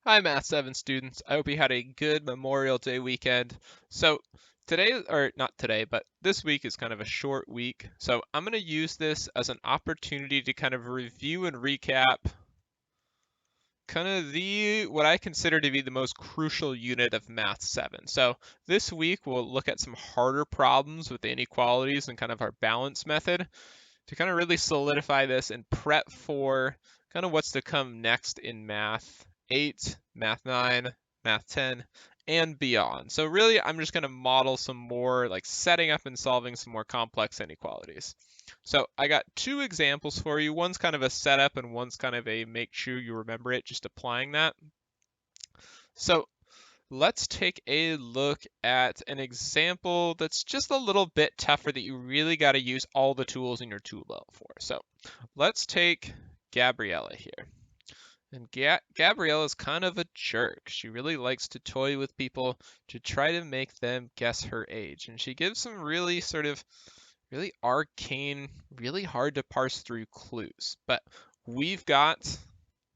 Hi, Math 7 students. I hope you had a good Memorial Day weekend. So, today, or not today, but this week is kind of a short week. So, I'm going to use this as an opportunity to kind of review and recap kind of what I consider to be the most crucial unit of Math 7. So, this week we'll look at some harder problems with inequalities and kind of our balance method to kind of really solidify this and prep for kind of what's to come next in Math 8, Math 9, Math 10, and beyond. So really, I'm just going to model some more, like setting up and solving some more complex inequalities. So I got two examples for you. One's kind of a setup and one's kind of a make sure you remember it, just applying that. So let's take a look at an example that's just a little bit tougher that you really got to use all the tools in your tool belt for. So let's take Gabriella here. And Gabriella's kind of a jerk. She really likes to toy with people to try to make them guess her age. And she gives some really sort of really arcane, really hard to parse through clues. But we've got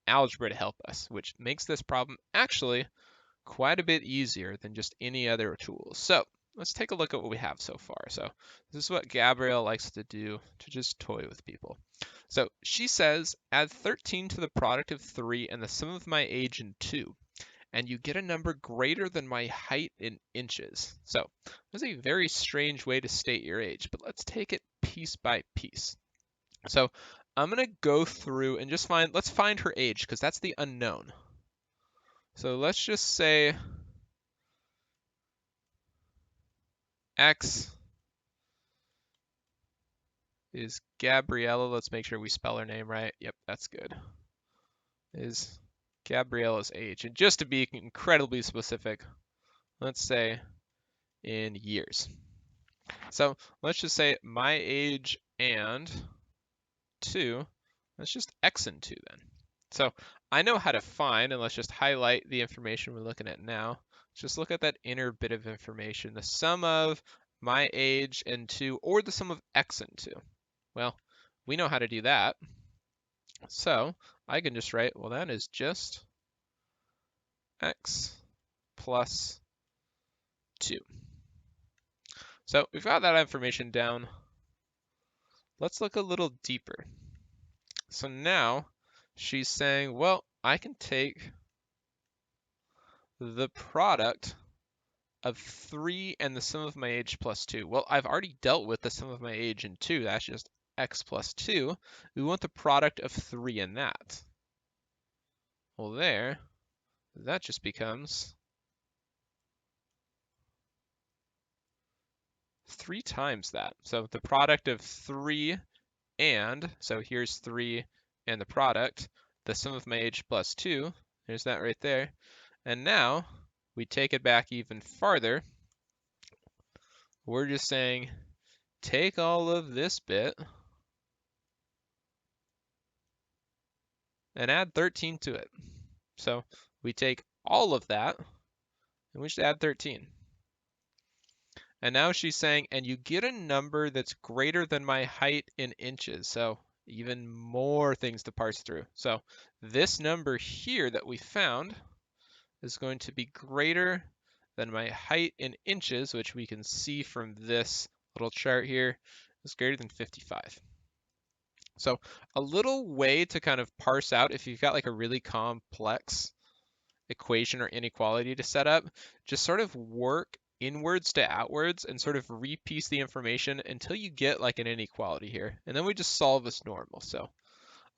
algebra to help us, which makes this problem actually quite a bit easier than just any other tools. So let's take a look at what we have so far. So this is what Gabrielle likes to do to just toy with people. So she says, add 13 to the product of 3 and the sum of my age in 2, and you get a number greater than my height in inches. So that's a very strange way to state your age, but let's take it piece by piece. So I'm going to go through and let's find her age because that's the unknown. So let's just say X is Gabriella. Let's make sure we spell her name right. Yep, that's good. Is Gabriella's age. And just to be incredibly specific, let's say in years. So let's just say my age and 2, let's just X and 2 then. So I know how to find, and let's just highlight the information we're looking at now. Just look at that inner bit of information, the sum of my age and 2, or the sum of X and 2. Well, we know how to do that. So I can just write, well, that is just X plus 2. So we've got that information down. Let's look a little deeper. So now she's saying, well, I can take the product of 3 and the sum of my age plus 2. Well, I've already dealt with the sum of my age in 2. That's just X plus 2. We want the product of 3 and that. Well, that just becomes 3 times that. So the product of 3 and, so here's 3 and the product, the sum of my age plus 2, there's that right there. And now we take it back even farther. We're just saying take all of this bit and add 13 to it. So we take all of that and we just add 13. And now she's saying, and you get a number that's greater than my height in inches. So even more things to parse through. So this number here that we found is going to be greater than my height in inches, which we can see from this little chart here, is greater than 55. So a little way to kind of parse out if you've got like a really complex equation or inequality to set up, just sort of work inwards to outwards and sort of repiece the information until you get like an inequality here. And then we just solve this normal. So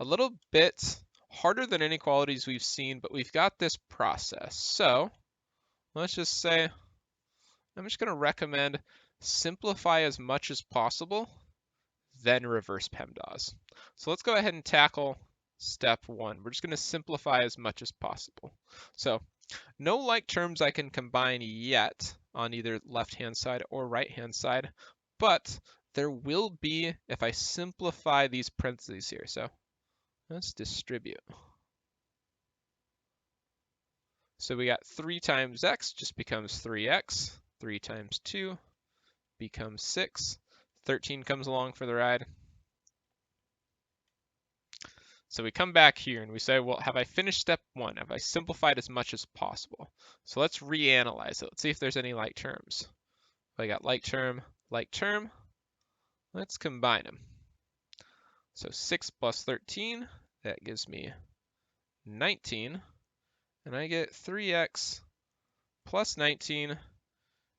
a little bit harder than inequalities we've seen, but we've got this process. So let's just say, I'm just going to recommend simplify as much as possible, then reverse PEMDAS. So let's go ahead and tackle step 1. We're just going to simplify as much as possible. So no like terms I can combine yet on either left-hand side or right-hand side, but there will be if I simplify these parentheses here. So let's distribute. So we got 3 times x just becomes 3x. 3 times 2 becomes 6. 13 comes along for the ride. So we come back here and we say, well, have I finished step 1? Have I simplified as much as possible? So let's reanalyze it. Let's see if there's any like terms. I got like term, let's combine them. So 6 plus 13, that gives me 19, and I get 3x plus 19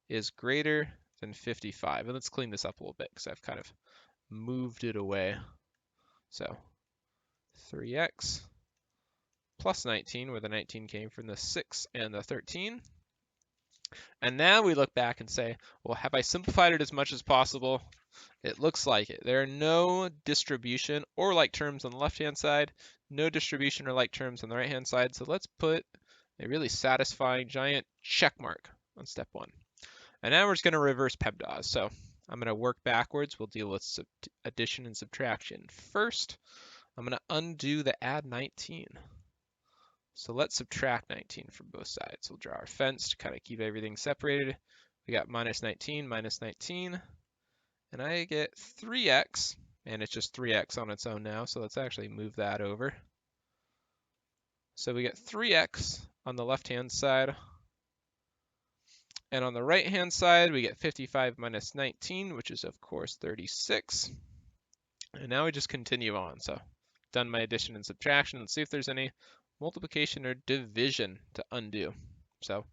is greater than 55. And let's clean this up a little bit because I've kind of moved it away. So 3x plus 19, where the 19 came from the 6 and the 13. And now we look back and say, well, have I simplified it as much as possible? It looks like it. There are no distribution or like terms on the left-hand side, no distribution or like terms on the right-hand side. So let's put a really satisfying giant check mark on step 1. And now we're just going to reverse PEMDAS. So I'm going to work backwards. We'll deal with addition and subtraction. First, I'm going to undo the add 19. So let's subtract 19 from both sides. We'll draw our fence to kind of keep everything separated. We got minus 19, and I get 3x, and it's just 3x on its own now, so let's actually move that over. So we get 3x on the left-hand side, and on the right-hand side, we get 55 minus 19, which is, of course, 36. And now we just continue on. So done my addition and subtraction. Let's see if there's any multiplication or division to undo. So, of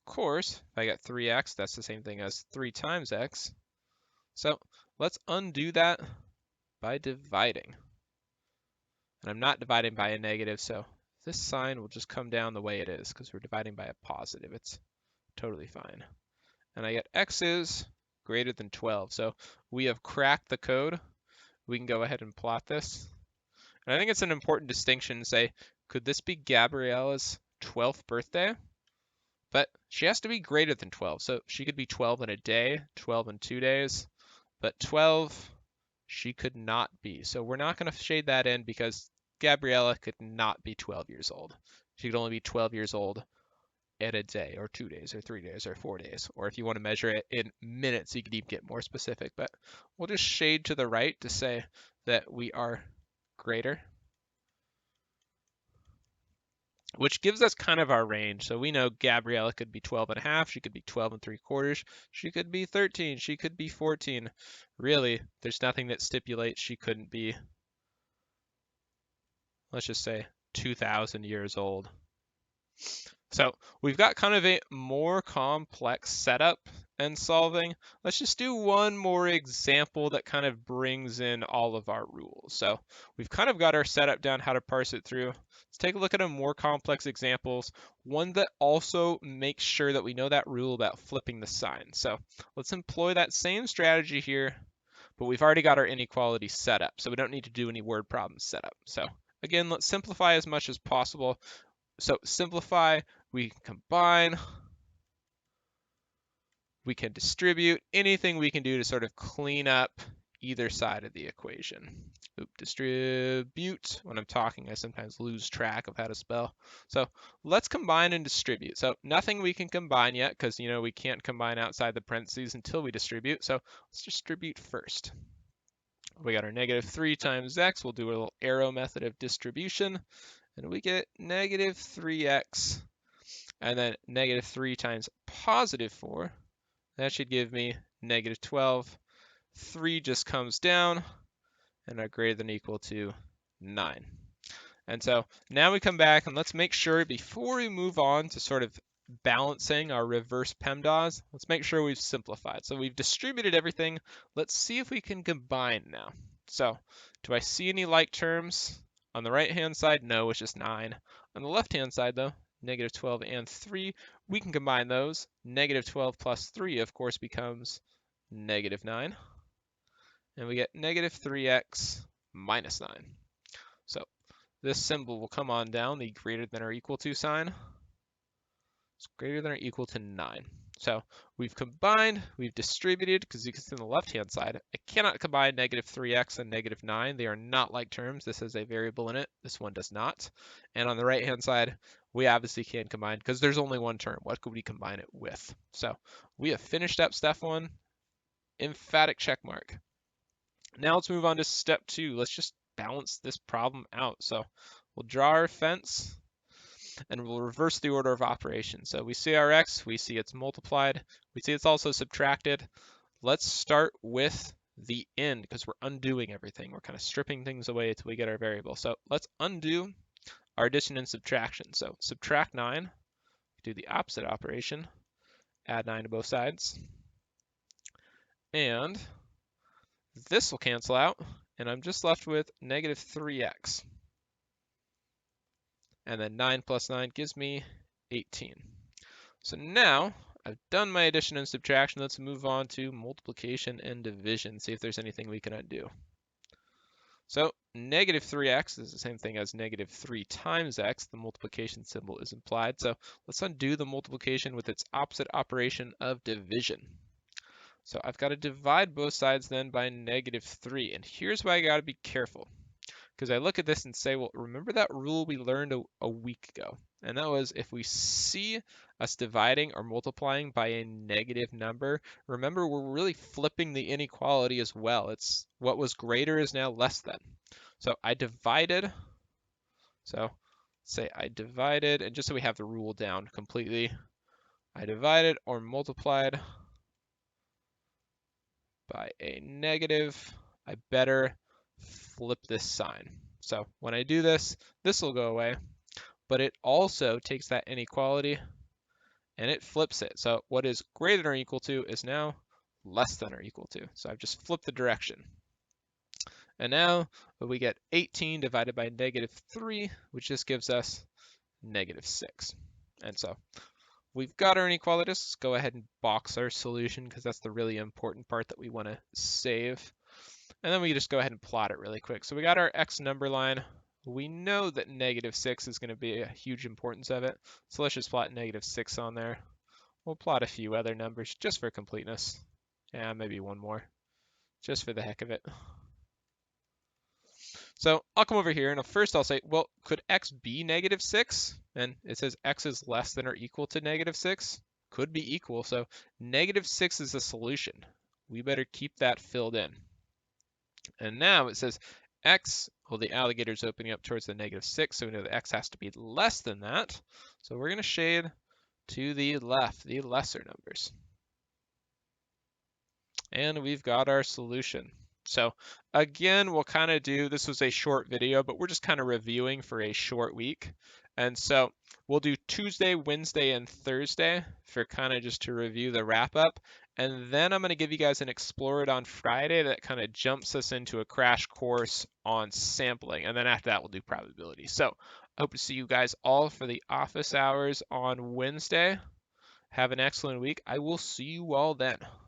course, if I get 3x, that's the same thing as 3 times x. So let's undo that by dividing. And I'm not dividing by a negative, so this sign will just come down the way it is because we're dividing by a positive. It's totally fine. And I get x is greater than 12. So we have cracked the code. We can go ahead and plot this. And I think it's an important distinction to say, could this be Gabriella's 12th birthday? But she has to be greater than 12. So she could be 12 in a day, 12 in 2 days. But 12, she could not be. So we're not going to shade that in because Gabriella could not be 12 years old. She could only be 12 years old at a day, or 2 days, or 3 days, or 4 days. Or if you want to measure it in minutes, you could even get more specific. But we'll just shade to the right to say that we are greater, which gives us kind of our range. So we know Gabriella could be 12 and a half, she could be 12 and 3/4, she could be 13, she could be 14. Really, there's nothing that stipulates she couldn't be, let's just say, 2,000 years old. So we've got kind of a more complex setup and solving. Let's just do one more example that kind of brings in all of our rules. So we've kind of got our setup down, how to parse it through. Let's take a look at a more complex examples, one that also makes sure that we know that rule about flipping the sign. So let's employ that same strategy here, but we've already got our inequality set up, so we don't need to do any word problem setup. So again, let's simplify as much as possible. So simplify, we can combine, we can distribute, anything we can do to sort of clean up either side of the equation. Distribute. When I'm talking, I sometimes lose track of how to spell. So let's combine and distribute. So nothing we can combine yet because, you know, we can't combine outside the parentheses until we distribute. So let's distribute first. We got our negative 3 times x. We'll do a little arrow method of distribution. And we get negative 3x, and then negative 3 times positive 4. That should give me negative 12. 3 just comes down, and are greater than or equal to 9. And so now we come back, and let's make sure before we move on to sort of balancing our reverse PEMDAS, let's make sure we've simplified. So we've distributed everything. Let's see if we can combine now. So do I see any like terms? On the right-hand side, no, it's just 9. On the left-hand side, though, negative 12 and 3, we can combine those. Negative 12 plus 3, of course, becomes negative 9. And we get negative 3x minus 9. So this symbol will come on down, the greater than or equal to sign. It's greater than or equal to 9. So we've combined, we've distributed, because you can see on the left-hand side, I cannot combine negative 3x and negative 9. They are not like terms. This has a variable in it. This one does not. And on the right-hand side, we obviously can combine, because there's only one term. What could we combine it with? So we have finished up step 1. Emphatic check mark. Now let's move on to step 2. Let's just balance this problem out. So we'll draw our fence and we'll reverse the order of operations. So we see our x, we see it's multiplied, we see it's also subtracted. Let's start with the end because we're undoing everything. We're kind of stripping things away until we get our variable. So let's undo our addition and subtraction. So subtract 9, do the opposite operation, add 9 to both sides. And this will cancel out, and I'm just left with negative 3x. And then 9 plus 9 gives me 18. So now I've done my addition and subtraction. Let's move on to multiplication and division, see if there's anything we can undo. So negative 3x is the same thing as negative 3 times x. The multiplication symbol is implied. So let's undo the multiplication with its opposite operation of division. So I've got to divide both sides then by negative 3. And here's why I got to be careful. Because I look at this and say, well, remember that rule we learned a week ago? And that was if we see us dividing or multiplying by a negative number, remember we're really flipping the inequality as well. It's what was greater is now less than. So I divided, so say I divided, and just so we have the rule down completely, I divided or multiplied by a negative, I better flip this sign. So when I do this, this will go away, but it also takes that inequality and it flips it. So what is greater than or equal to is now less than or equal to. So I've just flipped the direction. And now we get 18 divided by negative 3, which just gives us negative 6. And so we've got our inequalities. Let's go ahead and box our solution because that's the really important part that we want to save. And then we just go ahead and plot it really quick. So we got our x number line. We know that negative 6 is going to be a huge importance of it. So let's just plot negative 6 on there. We'll plot a few other numbers just for completeness. Yeah, maybe one more, just for the heck of it. So I'll come over here and first I'll say, well, could x be negative 6? And it says x is less than or equal to negative 6. Could be equal, so negative 6 is the solution. We better keep that filled in. And now it says x, well, the alligator's opening up towards the negative 6, so we know that x has to be less than that. So we're going to shade to the left, the lesser numbers. And we've got our solution. So again, we'll kind of do, this was a short video, but we're just kind of reviewing for a short week. And so we'll do Tuesday, Wednesday, and Thursday for kind of just to review the wrap up. And then I'm going to give you guys an Explore It on Friday that kind of jumps us into a crash course on sampling. And then after that, we'll do probability. So I hope to see you guys all for the office hours on Wednesday. Have an excellent week. I will see you all then.